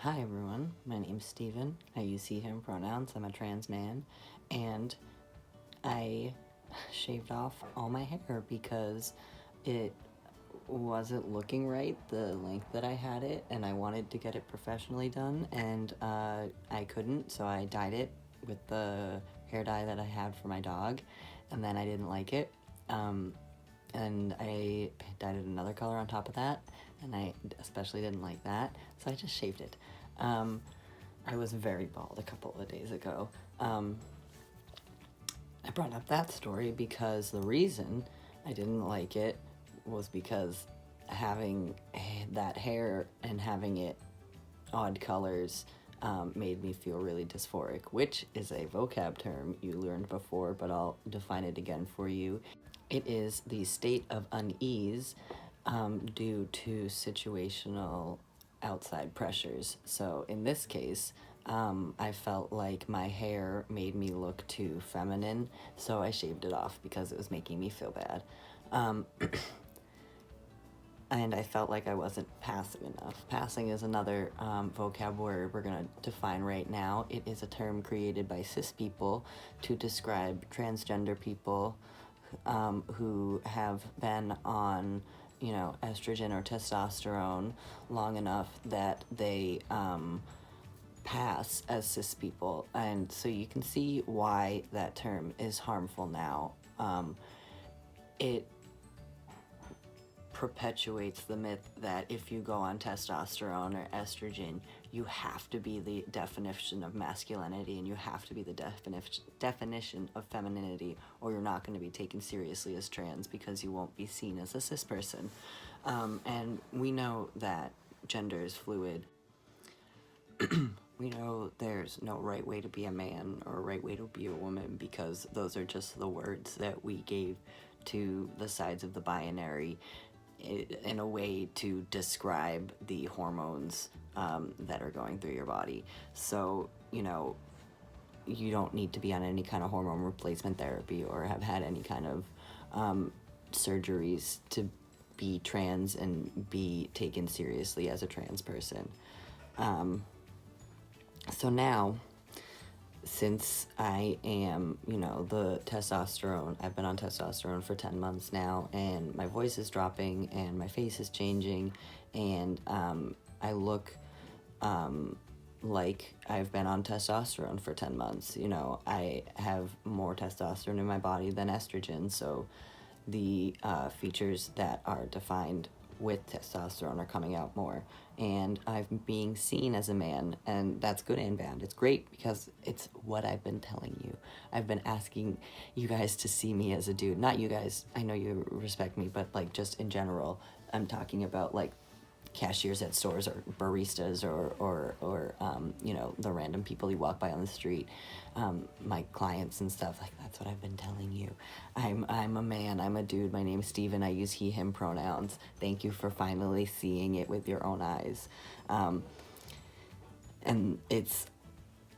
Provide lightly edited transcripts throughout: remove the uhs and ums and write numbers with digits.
Hi everyone, my name's Steven. I use he, him pronouns. I'm a trans man, and I shaved off all my hair because it wasn't looking right the length that I had it, and I wanted to get it professionally done, and I couldn't, so I dyed it with the hair dye that I had for my dog, and then I didn't like it. And I dyed it another color on top of that, and I especially didn't like that, so I just shaved it. I was very bald a couple of days ago. I brought up that story because the reason I didn't like it was because having that hair and having it odd colors made me feel really dysphoric, which is a vocab term you learned before, but I'll define it again for you. It is the state of unease due to situational outside pressures. So in this case, I felt like my hair made me look too feminine, so I shaved it off because it was making me feel bad. And I felt like I wasn't passive enough. Passing is another vocab word we're going to define right now. It is a term created by cis people to describe transgender people who have been on, estrogen or testosterone long enough that they pass as cis people. And so you can see why that term is harmful now. It perpetuates the myth that if you go on testosterone or estrogen, you have to be the definition of masculinity and you have to be the definition of femininity, or you're not going to be taken seriously as trans because you won't be seen as a cis person. And we know that gender is fluid. We know there's no right way to be a man or a right way to be a woman because those are just the words that we gave to the sides of the binary in a way to describe the hormones that are going through your body. So, you don't need to be on any kind of hormone replacement therapy or have had any kind of surgeries to be trans and be taken seriously as a trans person. So now, since I am, the testosterone, I've been on testosterone for 10 months now, and my voice is dropping, and my face is changing, and I look like I've been on testosterone for 10 months. I have more testosterone in my body than estrogen, so the features that are defined with testosterone are coming out more, and I'm being seen as a man, and that's good and bad. It's great because it's what I've been telling you. I've been asking you guys to see me as a dude. Not you guys, I know you respect me, but like just in general, I'm talking about like cashiers at stores or baristas or the random people you walk by on the street, my clients and stuff. Like, that's what I've been telling you. I'm a man, I'm a dude, my name's Steven, I use he him pronouns. Thank you for finally seeing it with your own eyes. And it's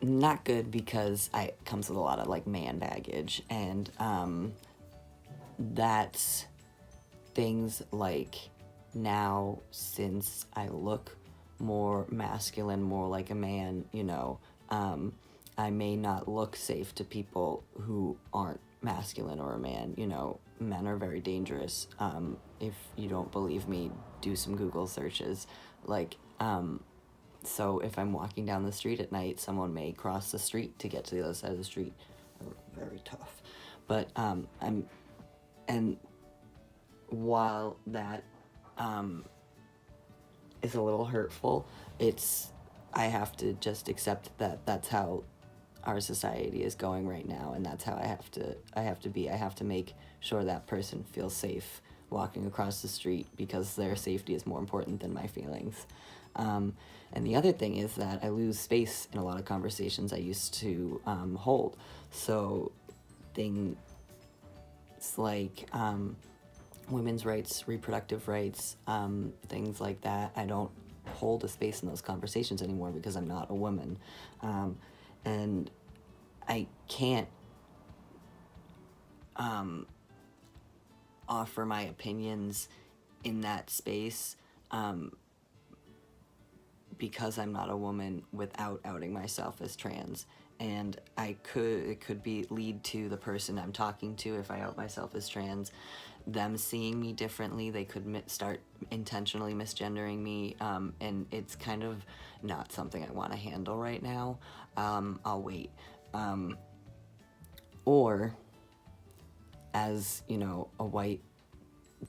not good because it comes with a lot of like man baggage, and that's things like, now since I look more masculine, more like a man, I may not look safe to people who aren't masculine or a man. Men are very dangerous. If you don't believe me, do some Google searches. So if I'm walking down the street at night, someone may cross the street to get to the other side of the street. They're very tough. But and while that is a little hurtful, I have to just accept that that's how our society is going right now, and that's how I have to make sure that person feels safe walking across the street, because their safety is more important than my feelings. And the other thing is that I lose space in a lot of conversations I used to hold. So things like women's rights, reproductive rights, things like that, I don't hold a space in those conversations anymore because I'm not a woman. And I can't offer my opinions in that space because I'm not a woman without outing myself as trans. And it could be lead to the person I'm talking to if I out myself as trans, them seeing me differently. They could start intentionally misgendering me, and it's kind of not something I want to handle right now. I'll wait. Or, as you know, a white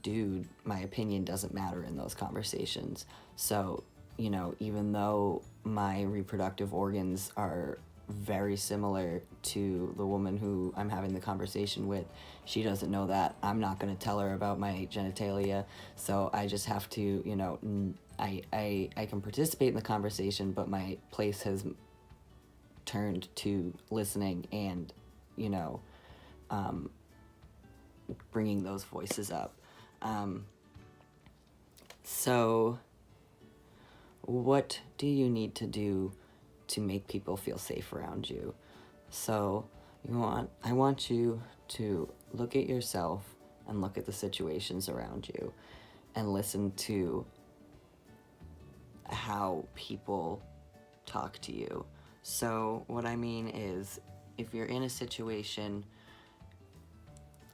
dude, my opinion doesn't matter in those conversations. So, you know, even though my reproductive organs are very similar to the woman who I'm having the conversation with, she doesn't know that. I'm not going to tell her about my genitalia. So I just have to, you know, I can participate in the conversation, but my place has turned to listening and, you know, bringing those voices up. So what do you need to do to make people feel safe around you? So I want you to look at yourself and look at the situations around you and listen to how people talk to you. So what I mean is, if you're in a situation,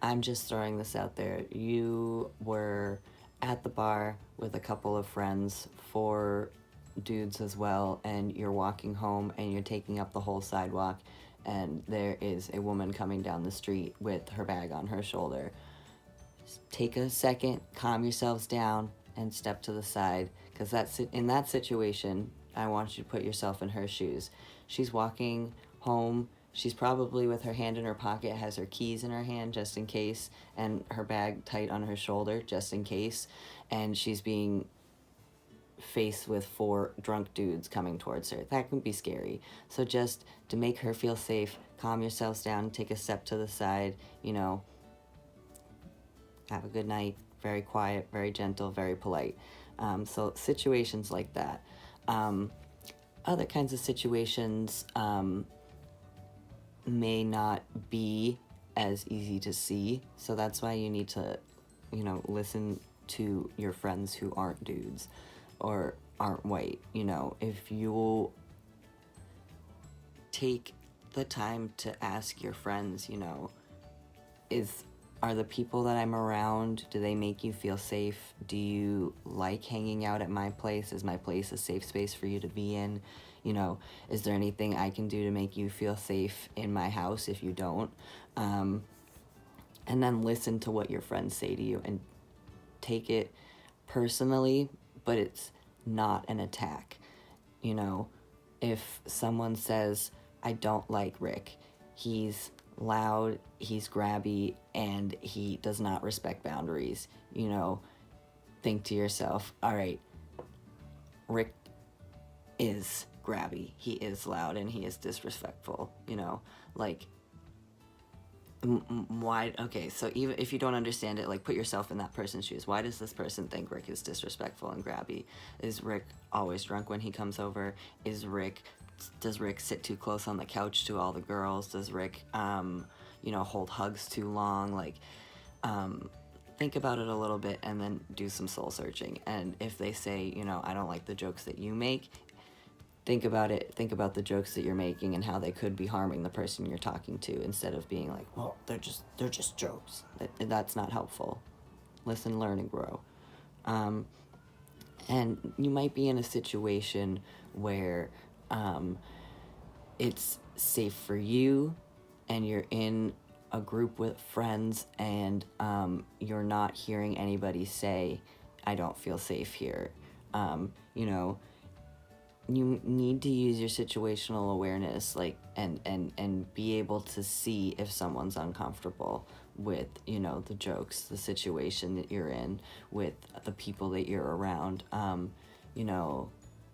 I'm just throwing this out there, you were at the bar with a couple of friends, 4 dudes as well, and you're walking home and you're taking up the whole sidewalk, and there is a woman coming down the street with her bag on her shoulder. Take a second, calm yourselves down, and step to the side, because in that situation, I want you to put yourself in her shoes. She's walking home. She's probably with her hand in her pocket, has her keys in her hand just in case, and her bag tight on her shoulder just in case, and she's being faced with 4 drunk dudes coming towards her. That can be scary. So just to make her feel safe, calm yourselves down, take a step to the side, you know, have a good night, very quiet, very gentle, very polite. So situations like that. Other kinds of situations may not be as easy to see, so that's why you need to, you know, listen to your friends who aren't dudes or aren't white. You know, if you take the time to ask your friends, you know, are the people that I'm around, do they make you feel safe? Do you like hanging out at my place? Is my place a safe space for you to be in? You know, is there anything I can do to make you feel safe in my house if you don't? And then listen to what your friends say to you and take it personally, but it's not an attack. You know, if someone says, I don't like Rick, he's loud, he's grabby, and he does not respect boundaries, you know, think to yourself, all right, Rick is grabby, he is loud, and he is disrespectful, you know, like, why? Okay, so even if you don't understand it, like, put yourself in that person's shoes. Why does this person think Rick is disrespectful and grabby? Is Rick always drunk when he comes over? Does Rick sit too close on the couch to all the girls? Does Rick, you know, hold hugs too long? Like, think about it a little bit and then do some soul searching. And if they say, you know, I don't like the jokes that you make, think about it. Think about the jokes that you're making and how they could be harming the person you're talking to, instead of being like, well, they're just jokes. That's not helpful. Listen, learn, and grow. And you might be in a situation where it's safe for you, and you're in a group with friends, and you're not hearing anybody say, I don't feel safe here. You know, you need to use your situational awareness, like, and be able to see if someone's uncomfortable with, you know, the jokes, the situation that you're in, with the people that you're around. You know,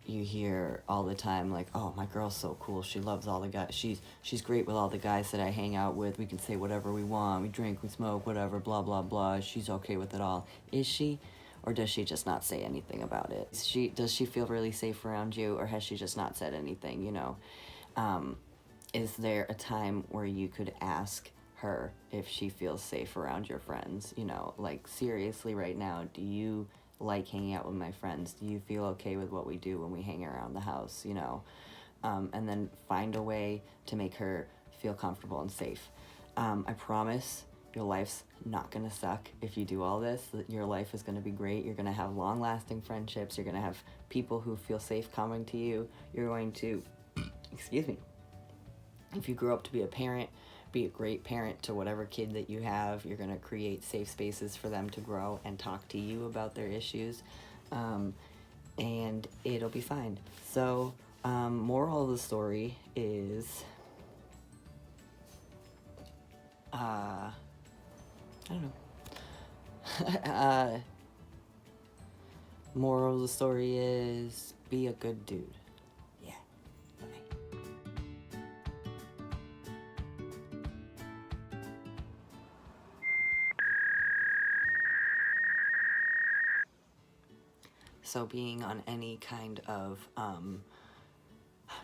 you hear all the time, like, oh, my girl's so cool, she loves all the guys, she's great with all the guys that I hang out with, we can say whatever we want, we drink, we smoke, whatever, blah blah blah, she's okay with it all. Is she? Or does she just not say anything about it? Does she feel really safe around you, or has she just not said anything, you know? Is there a time where you could ask her if she feels safe around your friends? You know, like, seriously, right now, do you like hanging out with my friends? Do you feel okay with what we do when we hang around the house, you know? And then find a way to make her feel comfortable and safe. I promise your life's not gonna suck if you do all this. Your life is gonna be great. You're gonna have long-lasting friendships. You're gonna have people who feel safe coming to you. You're going to, excuse me, if you grow up to be a parent, be a great parent to whatever kid that you have. You're gonna create safe spaces for them to grow and talk to you about their issues, and it'll be fine. So, moral of the story is, I don't know. Moral of the story is be a good dude. Yeah. Bye. So being on any kind of,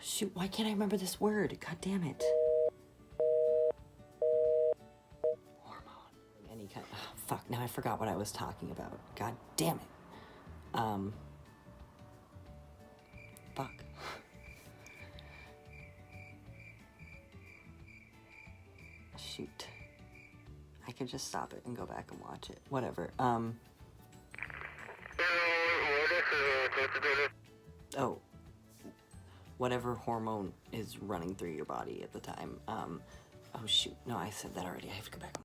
shoot, why can't I remember this word? God damn it. Hormone. Any kind, oh, fuck, now I forgot what I was talking about. God damn it. Fuck. Shoot. I could just stop it and go back and watch it. Whatever. Oh. Whatever hormone is running through your body at the time. Oh shoot. No, I said that already. I have to go back and